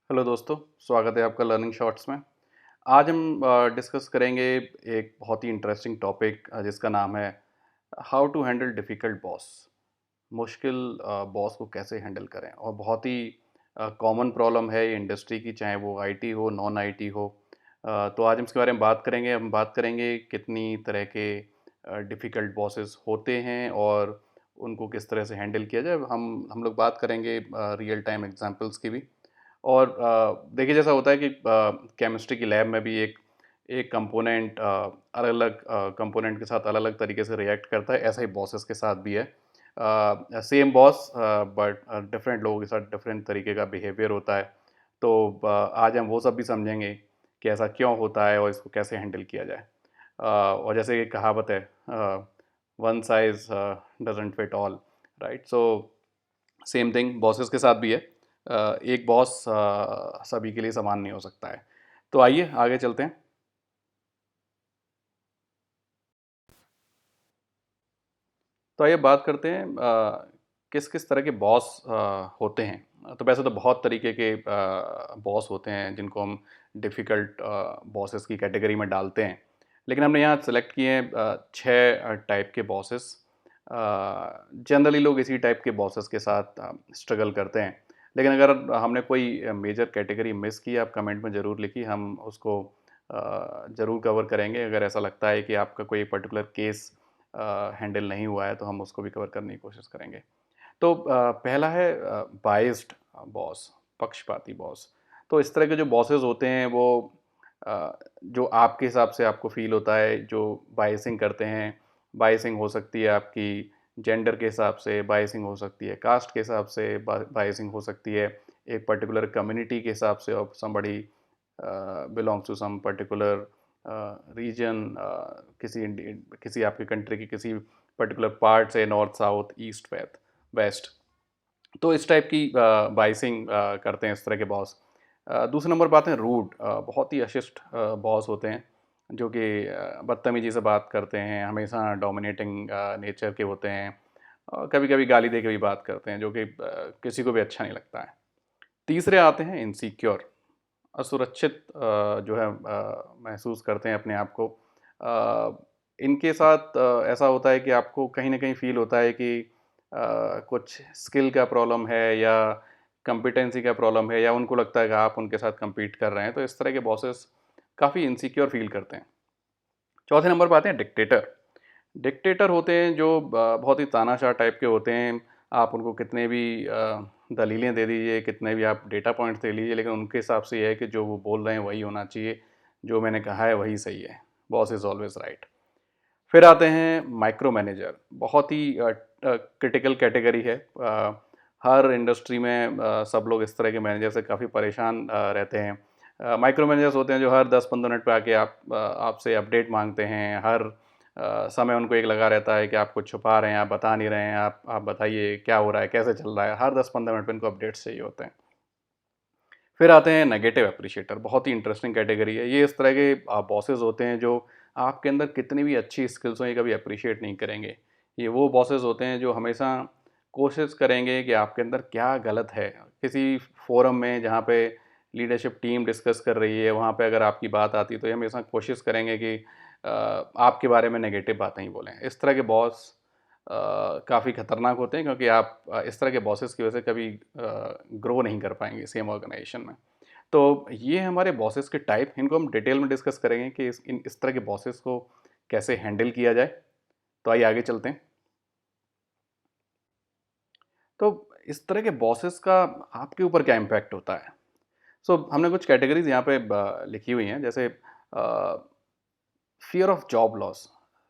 Hello दोस्तों, स्वागत है आपका लर्निंग शॉर्ट्स में। आज हम डिस्कस करेंगे एक बहुत ही इंटरेस्टिंग टॉपिक जिसका नाम है how to handle difficult boss. मुश्किल बॉस को कैसे हैंडल करें, और बहुत ही कॉमन प्रॉब्लम है ये इंडस्ट्री की, चाहे वो आईटी हो, नॉन आईटी हो। तो आज हम इसके बारे में बात करेंगे। हम बात करेंगे कितनी तरह के डिफ़िकल्ट बॉसेस होते हैं और उनको किस तरह से हैंडल किया जाए। हम लोग बात करेंगे रियल टाइम एग्जांपल्स की भी। और देखिए, जैसा होता है कि केमिस्ट्री की लैब में भी एक एक कंपोनेंट अलग-अलग कंपोनेंट के साथ अलग-अलग तरीके से रिएक्ट करता है, ऐसा ही बॉसेस के साथ भी है। सेम बॉस बट डिफरेंट लोगों के साथ डिफरेंट तरीके का बिहेवियर होता है। तो आज हम वो सब भी समझेंगे कि ऐसा क्यों होता है और इसको कैसे हैंडल किया जाए। और जैसे एक कहावत है, one size doesn't fit all, right? So same thing bosses के साथ भी है। एक बॉस सभी के लिए समान नहीं हो सकता है। तो आइए आगे चलते हैं। तो आइए बात करते हैं किस किस तरह के बॉस होते हैं। तो वैसे तो बहुत तरीके के बॉस होते हैं जिनको हम डिफ़िकल्ट बॉसेस की कैटेगरी में डालते हैं। लेकिन हमने यहाँ सेलेक्ट किए हैं 6 टाइप के बॉसेस। जनरली लोग इसी टाइप के बॉसेस के साथ स्ट्रगल करते हैं। लेकिन अगर हमने कोई मेजर कैटेगरी मिस की, आप कमेंट में ज़रूर लिखिए, हम उसको ज़रूर कवर करेंगे। अगर ऐसा लगता है कि आपका कोई पर्टिकुलर केस हैंडल नहीं हुआ है, तो हम उसको भी कवर करने की कोशिश करेंगे। तो पहला है बाइस्ड बॉस, पक्षपाती बॉस। तो इस तरह के जो बॉसेस होते हैं वो जो आपके हिसाब से आपको फ़ील होता है, जो बायसिंग करते हैं। बायसिंग हो सकती है आपकी जेंडर के हिसाब से, बायसिंग हो सकती है कास्ट के हिसाब से, बायसिंग हो सकती है एक पर्टिकुलर कम्युनिटी के हिसाब से, और somebody belongs to some particular region, किसी आपकी कंट्री की किसी पर्टिकुलर पार्ट से, नॉर्थ, साउथ, ईस्ट, वेस्ट। तो इस टाइप की बाइसिंग करते हैं इस तरह के बॉस। दूसरे नंबर पर आते हैं रूड, बहुत ही अशिष्ट बॉस होते हैं जो कि बदतमीजी से बात करते हैं, हमेशा डोमिनेटिंग नेचर के होते हैं। कभी कभी गाली दे के भी बात करते हैं, जो कि किसी को भी अच्छा नहीं लगता है। तीसरे आते हैं इनसिक्योर, असुरक्षित जो है महसूस करते हैं अपने आप को। इनके साथ ऐसा होता है कि आपको कहीं न कहीं फ़ील होता है कि कुछ स्किल का प्रॉब्लम है या कॉम्पिटेंसी का प्रॉब्लम है, या उनको लगता है कि आप उनके साथ कम्पीट कर रहे हैं। तो इस तरह के बॉसेस काफ़ी इनसिक्योर फ़ील करते हैं। चौथे नंबर पे आते हैं डिक्टेटर। डिक्टेटर होते हैं जो बहुत ही तानाशाह टाइप के होते हैं। आप उनको कितने भी दलीलें दे दीजिए, कितने भी आप डेटा पॉइंट्स दे लीजिए, लेकिन उनके हिसाब से ये है कि जो वो बोल रहे हैं वही होना चाहिए, जो मैंने कहा है वही सही है। Boss is always right. फिर आते हैं माइक्रो मैनेजर, बहुत ही क्रिटिकल कैटेगरी है। हर इंडस्ट्री में सब लोग इस तरह के मैनेजर से काफ़ी परेशान रहते हैं। माइक्रो मैनेजर्स होते हैं जो हर 10-15 मिनट पे आके आपसे अपडेट मांगते हैं। हर समय उनको एक लगा रहता है कि आप कुछ छुपा रहे हैं, आप बता नहीं रहे हैं, आप बताइए क्या हो रहा है, कैसे चल रहा है। हर 10-15 मिनट पे इनको अपडेट्स चाहिए होते हैं। फिर आते हैं नेगेटिव एप्रिशिएटर, बहुत ही इंटरेस्टिंग कैटेगरी है। ये इस तरह के बॉसेस होते हैं जो आपके अंदर कितनी भी अच्छी स्किल्स हों, ये कभी एप्रिशिएट नहीं करेंगे। ये वो बॉसेस होते हैं जो हमेशा कोशिश करेंगे कि आपके अंदर क्या गलत है। किसी फोरम में जहाँ पे लीडरशिप टीम डिस्कस कर रही है, वहाँ पे अगर आपकी बात आती है तो ये हमेशा कोशिश करेंगे कि आपके बारे में नेगेटिव बातें ही बोलें। इस तरह के बॉस काफ़ी खतरनाक होते हैं, क्योंकि आप इस तरह के बॉसेस की वजह से कभी ग्रो नहीं कर पाएँगे सेम ऑर्गेनाइजेशन में। तो ये हमारे बॉसेस के टाइप, इनको हम डिटेल में डिस्कस करेंगे कि इस तरह के बॉसेस को कैसे हैंडल किया जाए। तो आइए आगे चलते हैं। तो इस तरह के बॉसेस का आपके ऊपर क्या इम्पैक्ट होता है? हमने कुछ कैटेगरीज़ यहाँ पे लिखी हुई हैं, जैसे fear of job loss.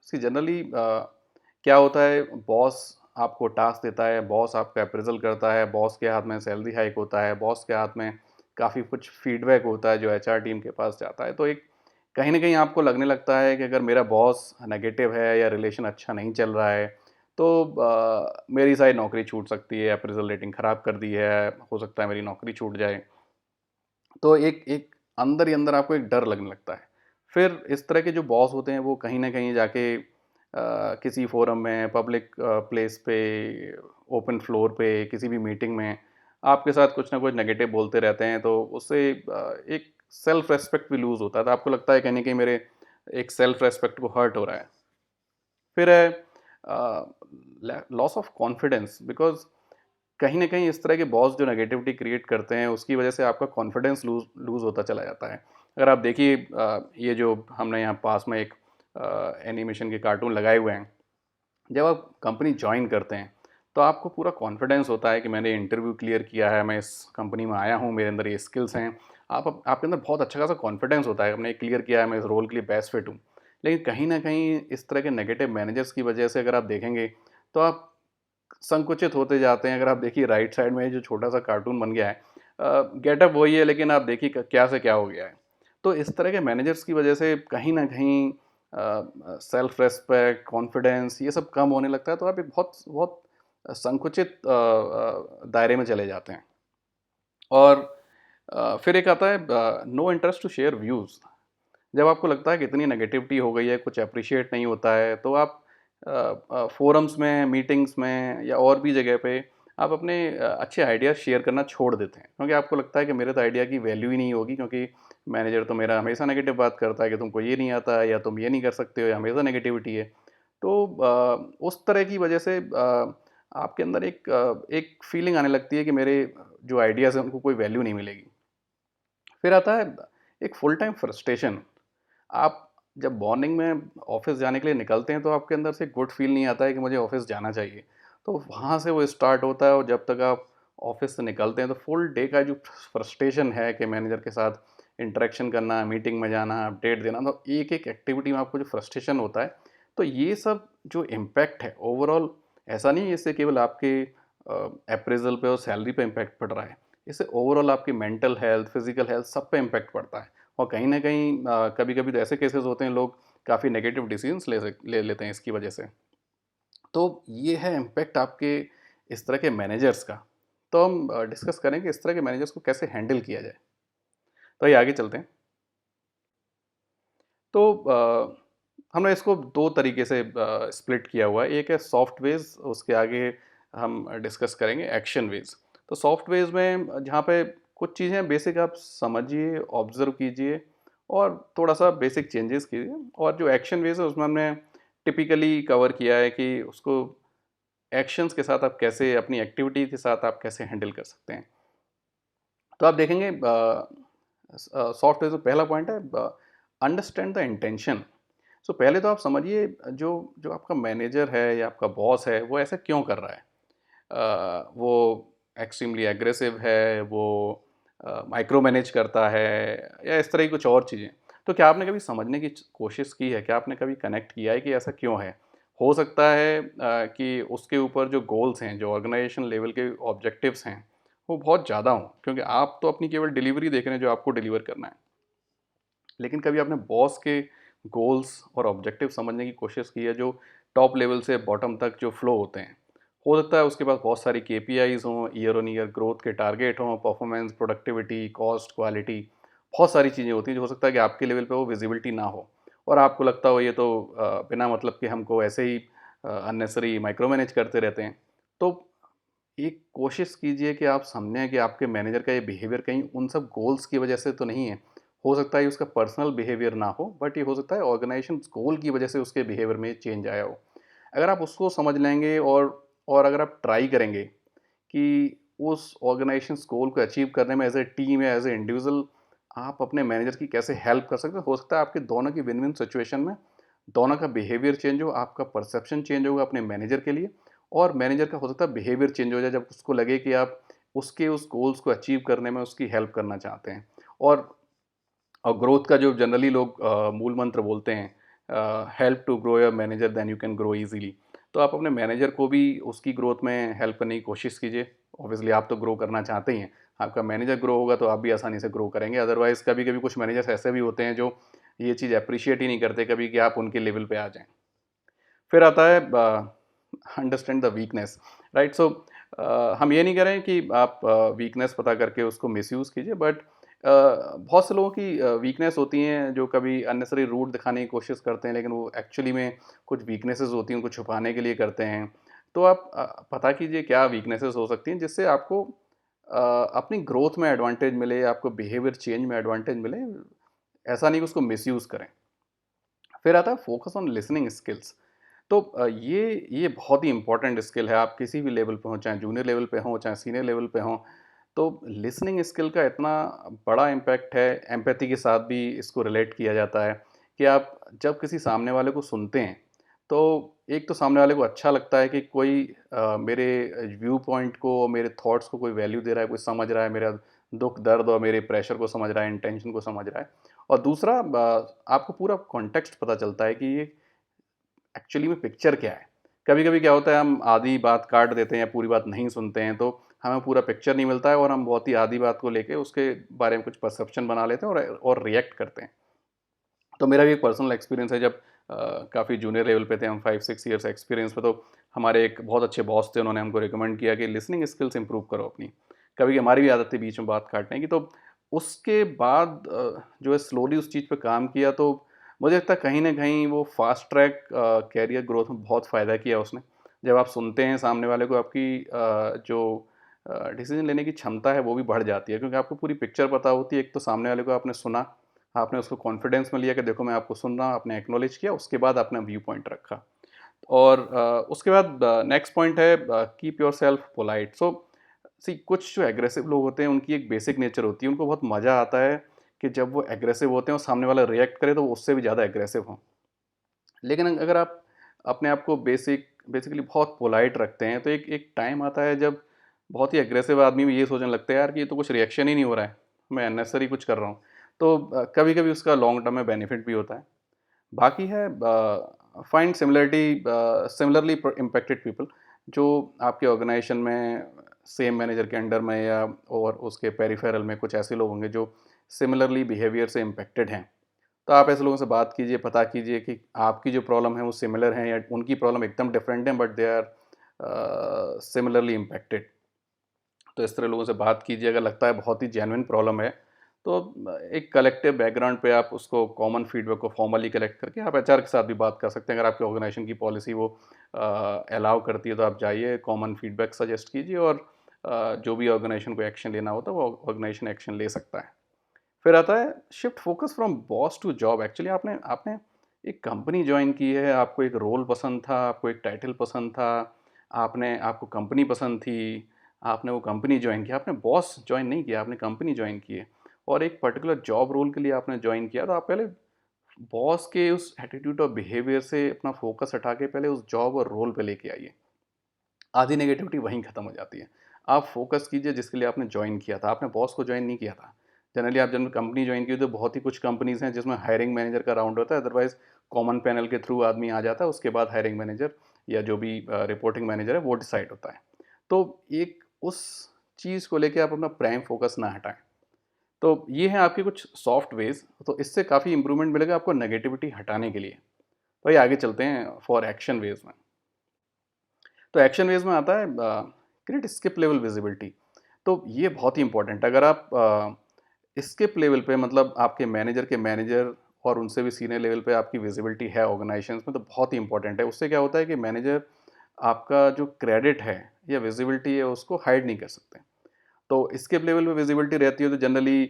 See generally क्या होता है, बॉस आपको टास्क देता है, बॉस आपका अप्रेज़ल करता है, बॉस के हाथ में सैलरी हाइक होता है, बॉस के हाथ में काफ़ी कुछ फ़ीडबैक होता है जो एचआर टीम के पास जाता है। तो एक कहीं न कहीं आपको लगने लगता है कि अगर मेरा बॉस नेगेटिव है या रिलेशन अच्छा नहीं चल रहा है, तो मेरी शायद नौकरी छूट सकती है, अप्रेज़ल रेटिंग ख़राब कर दी है, हो सकता है मेरी नौकरी छूट जाए। तो एक एक अंदर ही अंदर आपको एक डर लगने लगता है। फिर इस तरह के जो बॉस होते हैं वो कहीं न कहीं जाके किसी फ़ोरम में, पब्लिक प्लेस पे, ओपन फ्लोर पे, किसी भी मीटिंग में आपके साथ कुछ ना कुछ नेगेटिव बोलते रहते हैं, तो उससे एक सेल्फ रेस्पेक्ट भी लूज़ होता है, तो आपको लगता है कहीं न कहीं मेरे एक सेल्फ रेस्पेक्ट को हर्ट हो रहा है। फिर है लॉस ऑफ कॉन्फिडेंस, बिकॉज़ कहीं न कहीं इस तरह के बॉस जो नेगेटिविटी क्रिएट करते हैं, उसकी वजह से आपका कॉन्फिडेंस लूज़ लूज़ होता चला जाता है। अगर आप देखिए ये जो हमने यहाँ पास में एक एनिमेशन के कार्टून लगाए हुए हैं, जब आप कंपनी जॉइन करते हैं, तो आपको पूरा कॉन्फिडेंस होता है कि मैंने इंटरव्यू क्लियर किया है, मैं इस कंपनी में आया हूँ, मेरे अंदर ये स्किल्स हैं। आपके अंदर बहुत अच्छा खासा कॉन्फिडेंस होता है, आपने क्लियर किया है, मैं इस रोल के लिए बेस्ट फिट हूँ। लेकिन कहीं न कहीं इस तरह के नेगेटिव मैनेजर्स की वजह से अगर आप देखेंगे, तो आप संकुचित होते जाते हैं। अगर आप देखिए राइट साइड में जो छोटा-सा कार्टून बन गया है, गेटअप वही है, लेकिन आप देखिए क क्या से क्या हो गया है। तो इस तरह के मैनेजर्स की वजह से कहीं न कहीं सेल्फ रिस्पेक्ट, कॉन्फिडेंस ये सब कम होने लगता है, तो आप एक बहुत बहुत संकुचित दायरे में चले जाते हैं। और फिर एक आता है no interest to share views. जब आपको लगता है कि इतनी नेगेटिविटी हो गई है, कुछ एप्रिशिएट नहीं होता है, तो आप फोरम्स में, मीटिंग्स में या और भी जगह पे आप अपने अच्छे आइडियाज़ शेयर करना छोड़ देते हैं, क्योंकि आपको लगता है कि मेरे तो आइडिया की वैल्यू ही नहीं होगी, क्योंकि मैनेजर तो मेरा हमेशा नेगेटिव बात करता है कि तुमको ये नहीं आता है, या तुम ये नहीं कर सकते हो, या हमेशा नेगेटिविटी है। तो उस तरह की वजह से आपके अंदर एक फीलिंग आने लगती है कि मेरे जो आइडियाज़ हैं उनको कोई वैल्यू नहीं मिलेगी। फिर आता है एक फुल टाइम फ्रस्ट्रेशन। आप जब मॉर्निंग में ऑफ़िस जाने के लिए निकलते हैं, तो आपके अंदर से गुड फ़ील नहीं आता है कि मुझे ऑफ़िस जाना चाहिए। तो वहाँ से वो स्टार्ट होता है, और जब तक आप ऑफ़िस से निकलते हैं, तो फुल डे का जो फ्रस्ट्रेशन है कि मैनेजर के साथ इंटरेक्शन करना, मीटिंग में जाना, अपडेट देना, तो एक-एक एक्टिविटी में आपको जो फ्रस्ट्रेशन होता है, तो ये सब जो इम्पैक्ट है ओवरऑल, ऐसा नहीं है इससे केवल आपके अप्रेज़ल पे और सैलरी पे इम्पैक्ट पड़ रहा है। इससे ओवरऑल आपकी मेंटल हेल्थ, फिज़िकल हेल्थ सब पे इम्पैक्ट पड़ता है। और कहीं न कहीं कभी-कभी तो ऐसे केसेज़ होते हैं, लोग काफ़ी नेगेटिव डिसीज़न्स ले लेते हैं इसकी वजह से। तो ये है इम्पैक्ट आपके इस तरह के मैनेजर्स का। तो हम डिस्कस करेंगे इस तरह के मैनेजर्स को कैसे हैंडल किया जाए। तो आइए आगे चलते हैं। तो हमने इसको 2 तरीके से स्प्लिट किया हुआ है। एक है सॉफ्ट वेज़, उसके आगे हम डिस्कस करेंगे एक्शन वेज़। तो सॉफ्ट वेज़ में जहाँ पे कुछ चीज़ें बेसिक आप समझिए, ऑब्ज़र्व कीजिए और थोड़ा-सा बेसिक चेंजेस कीजिए। और जो एक्शन वेज़ है उसमें हमने टिपिकली कवर किया है कि उसको एक्शंस के साथ आप कैसे अपनी एक्टिविटी के साथ आप कैसे हैंडल कर सकते हैं। तो आप देखेंगे सॉफ्टवेयर में पहला पॉइंट है अंडरस्टैंड द इंटेंशन। सो पहले तो आप समझिए जो जो आपका मैनेजर है या आपका बॉस है वो ऐसा क्यों कर रहा है। वो एक्सट्रीमली एग्रेसिव है, वो माइक्रो मैनेज करता है, या इस तरह की कुछ और चीज़ें। तो क्या आपने कभी समझने की कोशिश की है, क्या आपने कभी कनेक्ट किया है कि ऐसा क्यों है? हो सकता है कि उसके ऊपर जो गोल्स हैं, जो ऑर्गेनाइजेशन लेवल के ऑब्जेक्टिव्स हैं, वो बहुत ज़्यादा हों, क्योंकि आप तो अपनी केवल डिलीवरी देख रहे हैं जो आपको डिलीवर करना है। लेकिन कभी आपने बॉस के गोल्स और ऑब्जेक्टिव समझने की कोशिश की है, जो टॉप लेवल से बॉटम तक जो फ्लो होते हैं? हो सकता है उसके पास बहुत सारी केपीआईज़ हों, ईयर ऑन ईयर ग्रोथ के टारगेट हों, परफॉर्मेंस, प्रोडक्टिविटी, कॉस्ट, क्वालिटी, बहुत सारी चीज़ें होती हैं जो हो सकता है कि आपके लेवल पे वो विजिबिलिटी ना हो, और आपको लगता हो ये तो बिना मतलब के हमको ऐसे ही अननेसेसरी माइक्रो मैनेज करते रहते हैं। तो एक कोशिश कीजिए कि आप समझें कि आपके मैनेजर का ये बिहेवियर कहीं उन सब गोल्स की वजह से तो नहीं है। हो सकता है ये उसका पर्सनल बिहेवियर ना हो, बट ये हो सकता है ऑर्गेनाइजेशन गोल की वजह से उसके बिहेवियर में चेंज आया हो। अगर आप उसको समझ लेंगे और अगर आप ट्राई करेंगे कि उस ऑर्गेनाइजेशन गोल को अचीव करने में एज़ अ टीम या एज़ अ इंडिविजुअल आप अपने मैनेजर की कैसे हेल्प कर सकते हैं, हो सकता है आपके दोनों की विन-विन सिचुएशन में दोनों का बिहेवियर चेंज हो, आपका परसेप्शन चेंज होगा अपने मैनेजर के लिए, और मैनेजर का हो सकता है बिहेवियर चेंज हो जाए जब उसको लगे कि आप उसके उस गोल्स को अचीव करने में उसकी हेल्प करना चाहते हैं। और ग्रोथ का जो जनरली लोग मूल मंत्र बोलते हैं, help to grow your manager then you can grow easily. तो आप अपने मैनेजर को भी उसकी ग्रोथ में हेल्प करने की कोशिश कीजिए। ऑब्वियसली आप तो ग्रो करना चाहते ही हैं, आपका मैनेजर ग्रो होगा तो आप भी आसानी से ग्रो करेंगे। अदरवाइज़ कभी-कभी कुछ मैनेजर्स ऐसे भी होते हैं जो ये चीज़ एप्रिशिएट ही नहीं करते कभी कि आप उनके लेवल पे आ जाएँ। फिर आता है अंडरस्टैंड द वीकनेस, राइट? सो हम ये नहीं कह रहे हैं कि आप वीकनेस पता करके उसको मिसयूज़ कीजिए, बट बहुत से लोगों की वीकनेस होती हैं जो कभी अननेसेसरी रूड दिखाने की कोशिश करते हैं, लेकिन वो एक्चुअली में कुछ वीकनेसेस होती हैं, उनको छुपाने के लिए करते हैं। तो आप पता कीजिए क्या वीकनेसेस हो सकती हैं जिससे आपको अपनी ग्रोथ में एडवांटेज मिले, आपको बिहेवियर चेंज में एडवांटेज मिले, ऐसा नहीं कि उसको मिसयूज़ करें। फिर आता है फोकस ऑन लिसनिंग स्किल्स। तो ये बहुत ही इंपॉर्टेंट स्किल है, आप किसी भी लेवल पे हों, चाहे जूनियर लेवल पे हों, चाहे सीनियर लेवल पे हों। तो लिसनिंग स्किल का इतना बड़ा इम्पैक्ट है, एम्पैथी के साथ भी इसको रिलेट किया जाता है कि आप जब किसी सामने वाले को सुनते हैं, तो एक तो सामने वाले को अच्छा लगता है कि कोई मेरे व्यू पॉइंट को, मेरे थॉट्स को कोई वैल्यू दे रहा है, कोई समझ रहा है, मेरा दुःख दर्द और मेरे प्रेशर को समझ रहा है, इंटेंशन को समझ रहा है। और दूसरा आपको पूरा कॉन्टेक्स्ट पता चलता है कि ये एक्चुअली में पिक्चर क्या है। कभी-कभी क्या होता है, हम आधी बात काट देते हैं या पूरी बात नहीं सुनते हैं, तो हमें पूरा पिक्चर नहीं मिलता है और हम बहुत ही आधी बात को लेके उसके बारे में कुछ परसेप्शन बना लेते हैं और रिएक्ट करते हैं। तो मेरा भी एक पर्सनल एक्सपीरियंस है, जब काफ़ी जूनियर लेवल पे थे हम, 5-6 ईयर्स एक्सपीरियंस पे, तो हमारे एक बहुत अच्छे बॉस थे, उन्होंने हमको रिकमेंड किया कि लिसनिंग स्किल्स इंप्रूव करो अपनी। कभी हमारी भी आदत थी बीच में बात काटने की, तो उसके बाद जो है स्लोली उस चीज़ पे काम किया, तो मुझे लगता है कहीं न कहीं वो फ़ास्ट ट्रैक करियर ग्रोथ में बहुत फ़ायदा किया उसने। जब आप सुनते हैं सामने वाले को, आपकी जो डिसीज़न लेने की क्षमता है वो भी बढ़ जाती है, क्योंकि आपको पूरी पिक्चर पता होती है। एक तो सामने वाले को आपने सुना, आपने उसको कॉन्फिडेंस में लिया कि देखो मैं आपको सुन रहा हूँ, आपने एक्नॉलेज किया, उसके बाद आपने व्यू पॉइंट रखा। और उसके बाद नेक्स्ट पॉइंट है कीप योरसेल्फ पोलाइट। सो सी, कुछ जो एग्रेसिव लोग होते हैं उनकी एक बेसिक नेचर होती है, उनको बहुत मज़ा आता है कि जब वो एग्रेसिव होते हैं और सामने वाला रिएक्ट करे तो वो उससे भी ज़्यादा एग्रेसिव हों। लेकिन अगर आप अपने आप को बेसिकली बहुत पोलाइट रखते हैं, तो एक एक टाइम आता है जब बहुत ही एग्रेसिव आदमी भी ये सोचने लगता है, यार कि ये तो कुछ रिएक्शन ही नहीं हो रहा है, मैं अननेसेसरी कुछ कर रहा हूँ। तो कभी-कभी उसका लॉन्ग टर्म में बेनिफिट भी होता है। बाकी है फाइंड सिमिलरली इम्पैक्टेड पीपल, जो आपके ऑर्गेनाइजेशन में सेम मैनेजर के अंडर में या और उसके पेरिफेरल में कुछ ऐसे लोग होंगे जो सिमिलरली बिहेवियर से इम्पैक्टेड हैं। तो आप ऐसे लोगों से बात कीजिए, पता कीजिए कि आपकी जो प्रॉब्लम है वो सिमिलर है या उनकी प्रॉब्लम एकदम डिफरेंट है, but they are similarly impacted. तो इस तरह लोगों से बात कीजिए, अगर लगता है बहुत ही जेन्युइन प्रॉब्लम है, तो एक कलेक्टिव बैकग्राउंड पे आप उसको कॉमन फीडबैक को फॉर्मली कलेक्ट करके आप एचआर के साथ भी बात कर सकते हैं। अगर आपके ऑर्गेनाइजेशन की पॉलिसी वो अलाउ करती है, तो आप जाइए, कॉमन फीडबैक सजेस्ट कीजिए और जो भी ऑर्गेनाइजेशन को एक्शन लेना होता है वो ऑर्गेनाइजेशन एक्शन ले सकता है। फिर आता है shift focus from boss to job. Actually आपने आपने एक कंपनी ज्वाइन की है, आपको एक रोल पसंद था, आपको एक टाइटल पसंद था, आपने आपको कंपनी पसंद थी, आपने वो कंपनी ज्वाइन किया, आपने बॉस ज्वाइन नहीं किया, आपने कंपनी ज्वाइन की है और एक पर्टिकुलर जॉब रोल के लिए आपने ज्वाइन किया। तो आप पहले बॉस के उस एटीट्यूड और बिहेवियर से अपना फोकस हटा के पहले उस जॉब और रोल पे लेके आइए। आधी नेगेटिविटी वहीं खत्म हो जाती है। आप फ़ोकस कीजिए जिसके लिए आपने जॉइन किया था, आपने बॉस को जॉइन नहीं किया था। जनरली आप जब कंपनी जॉइन की तो बहुत ही कुछ कंपनीज़ हैं जिसमें हायरिंग मैनेजर का राउंड होता है, अदरवाइज़ कॉमन पैनल के थ्रू आदमी आ जाता है, उसके बाद हायरिंग मैनेजर या जो भी रिपोर्टिंग मैनेजर है वो डिसाइड होता है। तो एक उस चीज़ को लेके आप अपना प्राइम फ़ोकस ना हटाएँ। तो ये हैं आपके कुछ सॉफ्ट वेज़, तो इससे काफ़ी इम्प्रूवमेंट मिलेगा आपको नेगेटिविटी हटाने के लिए। तो आइए आगे चलते हैं फॉर एक्शन वेज़ में। तो एक्शन वेज में आता है क्रिएट स्किप लेवल विजिबिलिटी। तो ये बहुत ही इंपॉर्टेंट है। अगर आप स्किप लेवल पे, मतलब आपके मैनेजर के मैनेजर और उनसे भी सीनियर लेवल पे आपकी विजिबिलिटी है ऑर्गेनाइजेशंस में, तो बहुत ही इंपॉर्टेंट है। उससे क्या होता है कि मैनेजर आपका जो क्रेडिट है या विजिबिलिटी है उसको हाइड नहीं कर सकते। तो स्किप लेवल पे विजिबिलिटी रहती है तो जनरली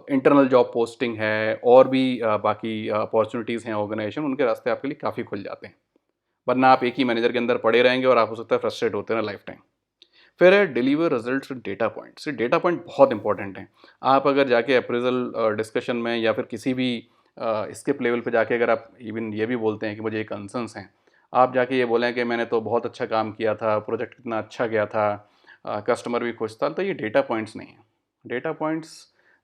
इंटरनल जॉब पोस्टिंग है और भी बाकी अपॉर्चुनिटीज़ हैं ऑर्गेनाइजेशन, उनके रास्ते आपके लिए काफ़ी खुल जाते हैं। वरना आप एक ही मैनेजर के अंदर पड़े रहेंगे और आप हो सकता है फ्रस्ट्रेट होते हैं लाइफ टाइम। फिर है deliver results with data points. ये डेटा पॉइंट बहुत इंपॉर्टेंट हैं। आप अगर जाके अप्रेजल डिस्कशन में या फिर किसी भी स्किप लेवल पे जाके अगर आप इवन ये भी बोलते हैं कि मुझे ये कंसर्न्स हैं, आप जाके ये बोलें कि मैंने तो बहुत अच्छा काम किया था, प्रोजेक्ट कितना अच्छा गया था, कस्टमर भी खुश था, तो ये डेटा पॉइंट्स नहीं है। डेटा पॉइंट्स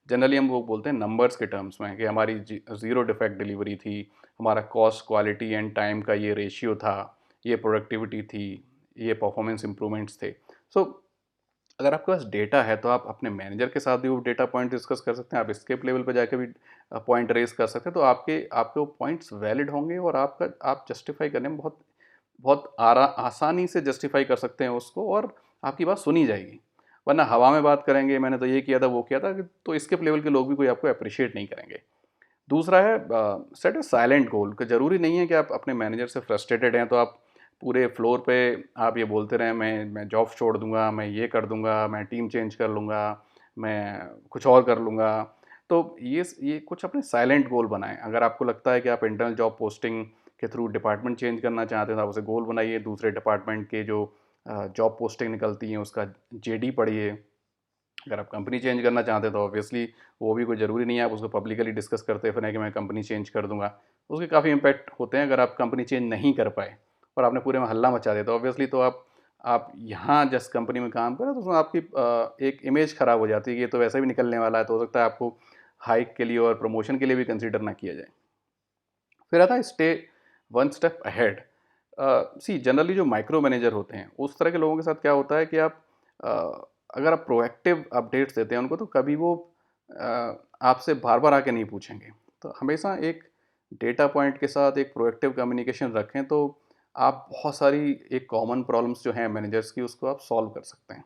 जनरली हम वो बोलते हैं नंबर्स के टर्म्स में कि हमारी ज़ीरो डिफेक्ट डिलीवरी थी, हमारा कॉस्ट क्वालिटी एंड टाइम का ये रेशियो था, ये प्रोडक्टिविटी थी, ये परफॉर्मेंस इंप्रूवमेंट्स थे। सो अगर आपके पास डेटा है तो आप अपने मैनेजर के साथ भी वो डेटा पॉइंट डिस्कस कर सकते हैं, आप स्केप लेवल पे जाके भी पॉइंट रेज कर सकते हैं, तो आपके आपके वो पॉइंट्स वैलिड होंगे और आपका आप जस्टिफाई करने में बहुत बहुत आसानी से जस्टिफाई कर सकते हैं उसको और आपकी बात सुनी जाएगी। वरना हवा में बात करेंगे, मैंने तो ये किया था, वो किया था, तो स्किप लेवल के लोग भी कोई आपको अप्रिशिएट नहीं करेंगे। दूसरा है सेट अ साइलेंट गोल, कि ज़रूरी नहीं है कि आप अपने मैनेजर से फ्रस्ट्रेटेड हैं तो आप पूरे फ्लोर पे आप ये बोलते रहें मैं जॉब छोड़ दूँगा, मैं ये कर दूँगा, मैं टीम चेंज कर लूँगा, मैं कुछ और कर लूँगा। तो ये कुछ अपने साइलेंट गोल बनाएँ। अगर आपको लगता है कि आप इंटरनल जॉब पोस्टिंग के थ्रू डिपार्टमेंट चेंज करना चाहते हैं तो आप उसे गोल बनाइए। दूसरे डिपार्टमेंट के जो जॉब पोस्टिंग निकलती हैं उसका जेडी पढ़िए। अगर आप कंपनी चेंज करना चाहते हैं तो ऑब्वियसली वो भी कोई ज़रूरी नहीं है आप उसको पब्लिकली डिस्कस करते फिरें कि मैं कंपनी चेंज कर दूंगा। उसके काफ़ी इम्पैक्ट होते हैं अगर आप कंपनी चेंज नहीं कर पाए और आपने पूरे में हल्ला मचा दिया तो ऑब्वियसली तो आप यहाँ जिस कंपनी में काम करें तो उसमें आपकी एक इमेज ख़राब हो जाती है कि ये तो वैसे भी निकलने वाला है, तो हो सकता है आपको हाइक के लिए और प्रमोशन के लिए भी कंसिडर ना किया जाए। फिर आता है stay one step ahead. See generally जो माइक्रो मैनेजर होते हैं उस तरह के लोगों के साथ क्या होता है कि आप अगर आप प्रोएक्टिव अपडेट्स देते हैं उनको तो कभी वो आपसे बार बार आके नहीं पूछेंगे। तो हमेशा एक डेटा पॉइंट के साथ एक प्रोएक्टिव कम्युनिकेशन रखें तो आप बहुत सारी एक कॉमन प्रॉब्लम्स जो हैं मैनेजर्स की उसको आप सॉल्व कर सकते हैं।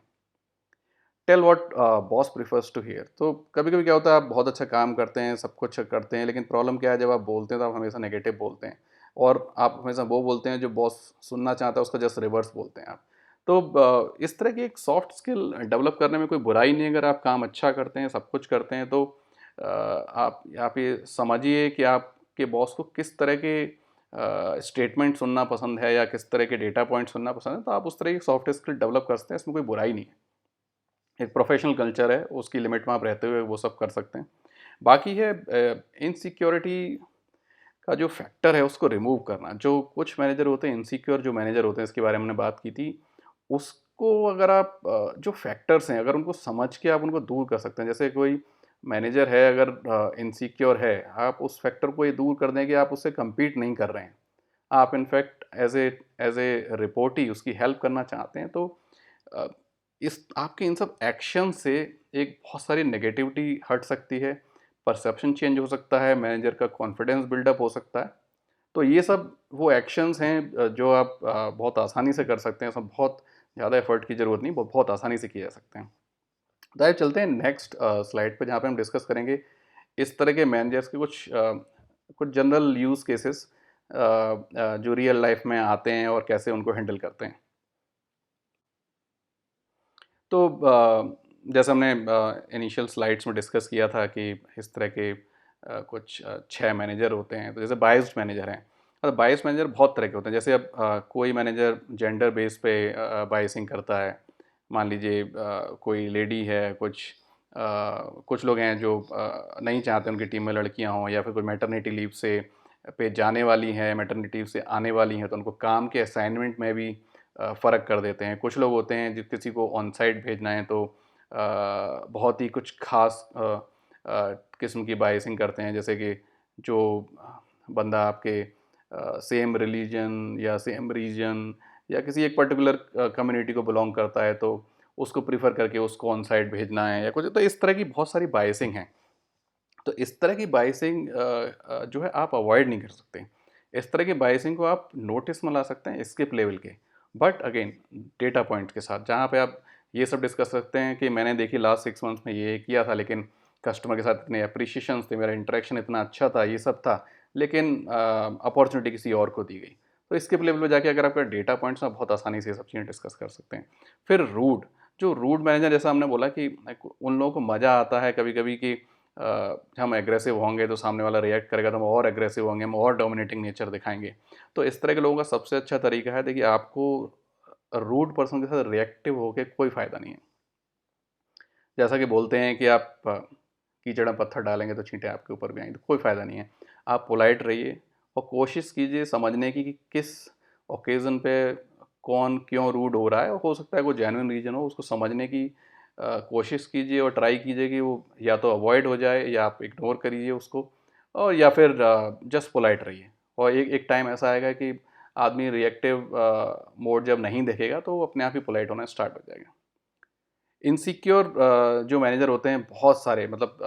Tell what boss prefers to hear. तो कभी कभी क्या होता है आप बहुत अच्छा काम करते हैं, सब कुछ करते हैं, लेकिन प्रॉब्लम क्या है जब आप बोलते हैं तो आप हमेशा नेगेटिव बोलते हैं और आप हमेशा वो बोलते हैं जो बॉस सुनना चाहता है उसका जस्ट रिवर्स बोलते हैं आप। तो इस तरह की एक सॉफ्ट स्किल डेवलप करने में कोई बुराई नहीं है। अगर आप काम अच्छा करते हैं, सब कुछ करते हैं तो आप ये समझिए कि आपके बॉस को किस तरह के स्टेटमेंट सुनना पसंद है या किस तरह के डेटा पॉइंट सुनना पसंद है, तो आप उस तरह की सॉफ्ट स्किल डेवलप करते हैं, इसमें कोई बुराई नहीं है। एक प्रोफेशनल कल्चर है, उसकी लिमिट में आप रहते हुए वो सब कर सकते हैं। बाकी है इनसिक्योरिटी का जो फैक्टर है उसको रिमूव करना। जो कुछ मैनेजर होते हैं, इनसिक्योर जो मैनेजर होते हैं, इसके बारे में हमने बात की थी। उसको अगर आप जो फैक्टर्स हैं अगर उनको समझ के आप उनको दूर कर सकते हैं। जैसे कोई मैनेजर है अगर इनसिक्योर है, आप उस फैक्टर को ये दूर कर दें कि आप उससे कम्पीट नहीं कर रहे हैं। आप इनफैक्ट एज ए रिपोर्टी उसकी हेल्प करना चाहते हैं, तो अ, इस आपके इन सब एक्शन से एक बहुत सारी नेगेटिविटी हट सकती है, परसेप्शन चेंज हो सकता है, मैनेजर का कॉन्फिडेंस बिल्डअप हो सकता है। तो ये सब वो एक्शंस हैं जो आप बहुत आसानी से कर सकते हैं। इसमें बहुत ज़्यादा एफर्ट की ज़रूरत नहीं, बहुत आसानी से किए जा सकते हैं। तो आइए चलते हैं नेक्स्ट स्लाइड पे जहाँ पे हम डिस्कस करेंगे इस तरह के मैनेजर्स के कुछ जनरल यूज़ केसेस जो रियल लाइफ में आते हैं और कैसे उनको हैंडल करते हैं। तो जैसे हमने इनिशियल स्लाइड्स में डिस्कस किया था कि इस तरह के कुछ 6 मैनेजर होते हैं। तो जैसे बायस्ड मैनेजर हैं, और बायस्ड मैनेजर बहुत तरह के होते हैं। जैसे अब कोई मैनेजर जेंडर बेस पे बायसिंग करता है। मान लीजिए कोई लेडी है, कुछ लोग हैं जो नहीं चाहते उनकी टीम में लड़कियां हों, या फिर कोई मैटरनिटी लीव से पे जाने वाली हैं, मैटरनिटी लीव से आने वाली हैं, तो उनको काम के असाइनमेंट में भी फ़र्क कर देते हैं। कुछ लोग होते हैं जो किसी को ऑन साइट भेजना है तो बहुत ही कुछ ख़ास किस्म की बायसिंग करते हैं। जैसे कि जो बंदा आपके सेम रिलीजन या सेम रीजन या किसी एक पर्टिकुलर कम्युनिटी को बिलोंग करता है तो उसको प्रीफर करके उसको ऑन साइट भेजना है या कुछ, तो इस तरह की बहुत सारी बायसिंग है। तो इस तरह की बायसिंग जो है आप अवॉइड नहीं कर सकते। इस तरह की बायसिंग को आप नोटिस में ला सकते हैं स्किप लेवल के, बट अगेन डेटा पॉइंट के साथ, जहाँ पे आप ये सब डिस्कस सकते हैं कि मैंने देखी लास्ट 6 मंथ्स में ये किया था, लेकिन कस्टमर के साथ इतने अप्रिशिएशंस थे, मेरा इंटरेक्शन इतना अच्छा था, ये सब था, लेकिन अपॉर्चुनिटी किसी और को दी गई। तो स्किप लेवल पे जाके अगर आपका डेटा पॉइंट्स में बहुत आसानी से ये सब चीज़ें डिस्कस कर सकते हैं। फिर जो रूड मैनेजर, जैसा हमने बोला कि उन लोगों को मज़ा आता है कभी-कभी कि हम एग्रेसिव होंगे तो सामने वाला रिएक्ट करेगा तो हम और एग्रेसिव होंगे, हम और डोमिनेटिंग नेचर दिखाएंगे। तो इस तरह के लोगों का सबसे अच्छा तरीका है, देखिए आपको रूड पर्सन के साथ रिएक्टिव होके कोई फ़ायदा नहीं है। जैसा कि बोलते हैं कि आप कीचड़ में पत्थर डालेंगे तो चींटियाँ आपके ऊपर भी आएंगी, तो कोई फ़ायदा नहीं है। आप पोलाइट रहिए और कोशिश कीजिए समझने की कि किस ओकेज़न पे कौन क्यों रूड हो रहा है, और हो सकता है कोई जेन्युइन रीज़न हो, उसको समझने की कोशिश कीजिए और ट्राई कीजिए कि वो या तो अवॉइड हो जाए या आप इग्नोर करिए उसको, और या फिर जस्ट पोलाइट रहिए। और एक एक टाइम ऐसा आएगा कि आदमी रिएक्टिव मोड जब नहीं देखेगा तो वो अपने आप ही पोलाइट होना स्टार्ट हो जाएगा। इनसिक्योर जो मैनेजर होते हैं बहुत सारे, मतलब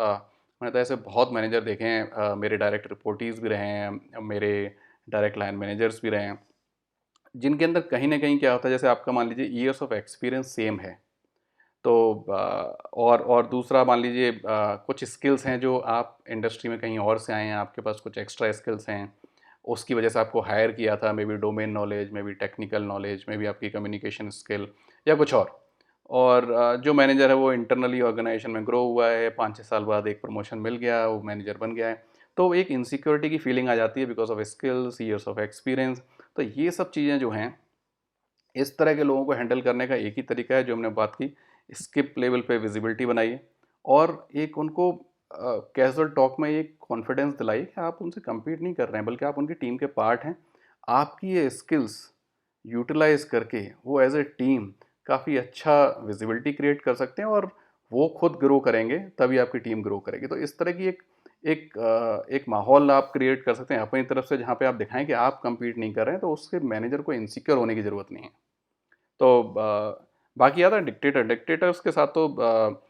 मैंने तो ऐसे बहुत मैनेजर देखे हैं, मेरे डायरेक्ट रिपोर्टीज भी रहे हैं, मेरे डायरेक्ट लाइन मैनेजर्स भी रहे हैं, जिनके अंदर कहीं ना कहीं क्या होता है, जैसे आपका मान लीजिए ईयर्स ऑफ एक्सपीरियंस सेम है, तो और दूसरा मान लीजिए कुछ स्किल्स हैं जो आप इंडस्ट्री में कहीं और से आए हैं, आपके पास कुछ एक्स्ट्रा स्किल्स हैं, उसकी वजह से आपको हायर किया था, may be domain knowledge, may be technical knowledge, may be आपकी कम्युनिकेशन स्किल या कुछ और जो मैनेजर है वो इंटरनली ऑर्गेनाइजेशन में ग्रो हुआ है, 5-6 साल बाद एक प्रमोशन मिल गया, वो मैनेजर बन गया है। तो एक इनसिक्योरिटी की फीलिंग आ जाती है because of skills, years of experience. तो ये सब चीज़ें जो हैं, इस तरह के लोगों को हैंडल करने का एक ही तरीका है जो हमने बात की, स्किप लेवल पे विजिबिलिटी बनाइए और एक उनको कैजुअल टॉक में एक कॉन्फिडेंस दिलाइए कि आप उनसे compete नहीं कर रहे हैं बल्कि आप उनकी टीम के पार्ट हैं। आपकी ये स्किल्स यूटिलाइज करके वो एज ए टीम काफ़ी अच्छा विजिबिलिटी क्रिएट कर सकते हैं और वो खुद ग्रो करेंगे तभी आपकी टीम ग्रो करेगी। तो इस तरह की एक माहौल आप क्रिएट कर सकते हैं अपनी तरफ से जहाँ पे आप दिखाएं कि आप compete नहीं कर रहे हैं, तो उससे मैनेजर को इनसिक्योर होने की ज़रूरत नहीं है। तो बाकी आता है डिक्टेटर। डिक्टेटर्स के साथ तो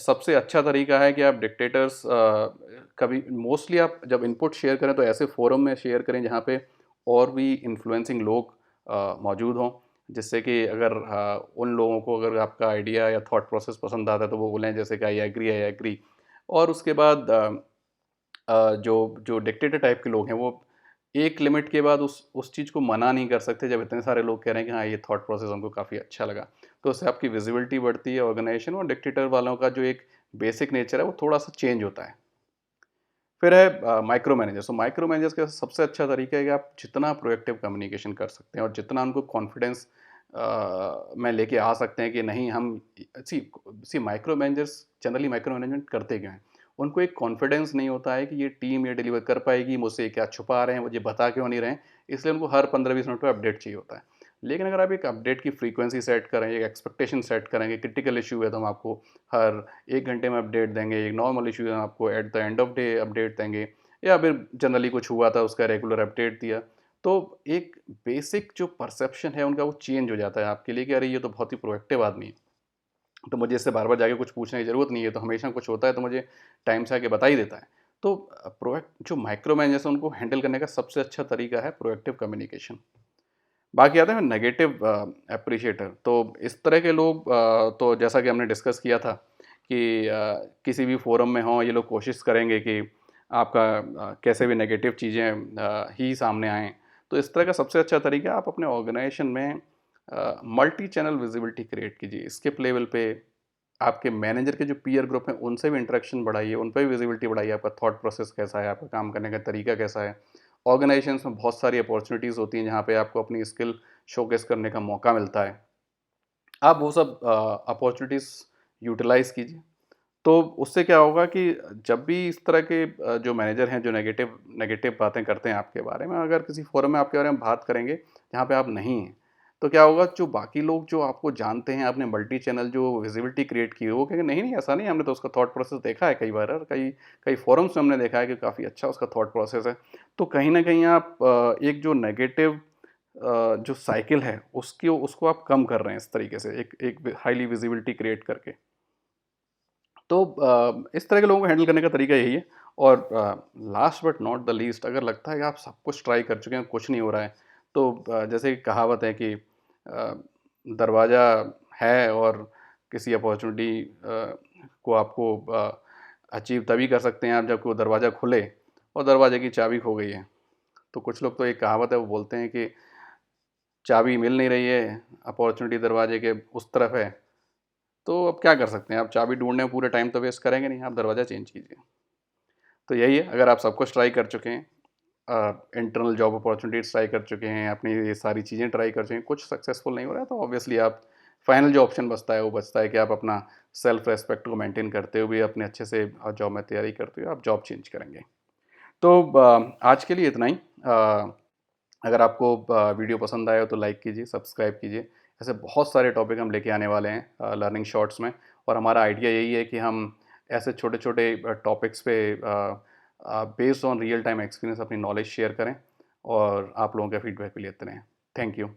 सबसे अच्छा तरीका है कि आप डिक्टेटर्स कभी मोस्टली आप जब इनपुट शेयर करें तो ऐसे फोरम में शेयर करें जहाँ पे और भी इन्फ्लुएंसिंग लोग मौजूद हों, जिससे कि अगर उन लोगों को अगर आपका आइडिया या थॉट प्रोसेस पसंद आता है तो वो बोलें जैसे कि आई एग्री। और उसके बाद जो जो डिक्टेटर टाइप के लोग हैं वो एक लिमिट के बाद उस चीज़ को मना नहीं कर सकते जब इतने सारे लोग कह रहे हैं कि हाँ ये थॉट प्रोसेस हमको काफ़ी अच्छा लगा। तो उससे आपकी विजिबिलिटी बढ़ती है ऑर्गेनाइजेशन, और डिक्टेटर वालों का जो एक बेसिक नेचर है वो थोड़ा सा चेंज होता है। फिर है माइक्रो मैनेजर्स। तो माइक्रो मैनेजर्स का सबसे अच्छा तरीका है कि आप जितना प्रोएक्टिव कम्युनिकेशन कर सकते हैं और जितना उनको कॉन्फिडेंस में लेके आ सकते हैं कि नहीं हम सी सी micro managers generally micro management करते क्यों हैं? उनको एक कॉन्फिडेंस नहीं होता है कि ये टीम ये डिलीवर कर पाएगी, मुझसे क्या छुपा रहे हैं, मुझे बता क्यों नहीं रहे हैं, इसलिए उनको हर 15-20 मिनट पे अपडेट चाहिए होता है। लेकिन अगर आप एक अपडेट की फ्रीक्वेंसी सेट करें, एक एक्सपेक्टेशन सेट करेंगे, क्रिटिकल इशू है तो हम आपको हर 1 घंटे में अपडेट देंगे, एक नॉर्मल इशू है हम आपको at the end of day update देंगे, या फिर जनरली कुछ हुआ था उसका रेगुलर अपडेट दिया। तो एक बेसिक जो परसेप्शन है उनका वो चेंज हो जाता है आपके लिए कि अरे ये तो बहुत ही प्रोएक्टिव आदमी है, तो मुझे इससे बार बार जाके कुछ पूछने की ज़रूरत नहीं है, तो हमेशा कुछ होता है तो मुझे टाइम से आके बता ही देता है। तो प्रोएक्ट जो माइक्रो मैनेजर्स हैं उनको हैंडल करने का सबसे अच्छा तरीका है प्रोएक्टिव कम्युनिकेशन। बाकी आता है नेगेटिव एप्रिशिएटर। तो इस तरह के लोग तो जैसा कि हमने डिस्कस किया था कि किसी भी फोरम में हों ये लोग कोशिश करेंगे कि आपका कैसे भी नेगेटिव चीज़ें ही सामने आएँ। तो इस तरह का सबसे अच्छा तरीका है आप अपने ऑर्गेनाइजेशन में मल्टी चैनल विजिबिलिटी क्रिएट कीजिए। स्किप लेवल पे आपके मैनेजर के जो पीयर ग्रुप हैं उनसे भी इंटरेक्शन बढ़ाइए, उन पे भी विजिबिलिटी बढ़ाइए, आपका थॉट प्रोसेस कैसा है, आपका काम करने का तरीका कैसा है। ऑर्गेनाइजेशंस में बहुत सारी अपॉर्चुनिटीज़ होती हैं जहाँ पे आपको अपनी स्किल शोकेस करने का मौका मिलता है। आप वो सब अपॉर्चुनिटीज़ यूटिलाइज़ कीजिए। तो उससे क्या होगा कि जब भी इस तरह के जो मैनेजर हैं जो नेगेटिव नेगेटिव बातें करते हैं आपके बारे में, अगर किसी फोरम में आपके बारे में बात करेंगे जहाँ पे आप नहीं हैं, तो क्या होगा जो बाकी लोग जो आपको जानते हैं, आपने मल्टी चैनल जो विजिबिलिटी क्रिएट की है, वो कहेंगे नहीं नहीं ऐसा नहीं है, हमने तो उसका थॉट प्रोसेस देखा है कई बार और कई कई फोरम्स में हमने देखा है कि काफ़ी अच्छा उसका थॉट प्रोसेस है। तो कहीं ना कहीं आप एक जो नेगेटिव जो साइकिल है उसकी उसको आप कम कर रहे हैं इस तरीके से एक एक हाईली विजिबिलिटी क्रिएट करके। तो इस तरह के लोगों को हैंडल करने का तरीका यही है। और last but not the least, अगर लगता है कि आप सब कुछ ट्राई कर चुके हैं कुछ नहीं हो रहा है, तो जैसे एक कहावत है कि दरवाज़ा है और किसी अपॉर्चुनिटी को आपको अचीव तभी कर सकते हैं आप जब वो दरवाज़ा खुले और दरवाजे की चाबी खो गई है। तो कुछ लोग तो एक कहावत है वो बोलते हैं कि चाबी मिल नहीं रही है, अपॉर्चुनिटी दरवाजे के उस तरफ है। तो अब क्या कर सकते हैं, आप चाबी ढूँढने में पूरे टाइम तो वेस्ट करेंगे नहीं, आप दरवाज़ा चेंज कीजिए। तो यही है, अगर आप सब कुछ ट्राई कर चुके हैं, इंटरनल जॉब अपॉर्चुनिटीज़ ट्राई कर चुके हैं, अपनी ये सारी चीज़ें ट्राई कर चुके हैं, कुछ सक्सेसफुल नहीं हो रहा है, तो ऑब्वियसली आप फाइनल जो ऑप्शन बचता है वो बचता है कि आप अपना सेल्फ रिस्पेक्ट को मेंटेन करते हुए अपने अच्छे से जॉब में तैयारी करते हुए आप जॉब चेंज करेंगे। तो आज के लिए इतना ही। अगर आपको वीडियो पसंद आया हो तो लाइक कीजिए, सब्सक्राइब कीजिए। ऐसे बहुत सारे टॉपिक हम लेके आने वाले हैं लर्निंग शॉर्ट्स में, और हमारा आइडिया यही है कि हम ऐसे छोटे-छोटे टॉपिक्स पे based on real time experience अपनी नॉलेज शेयर करें और आप लोगों का फीडबैक भी लेते रहें। Thank you.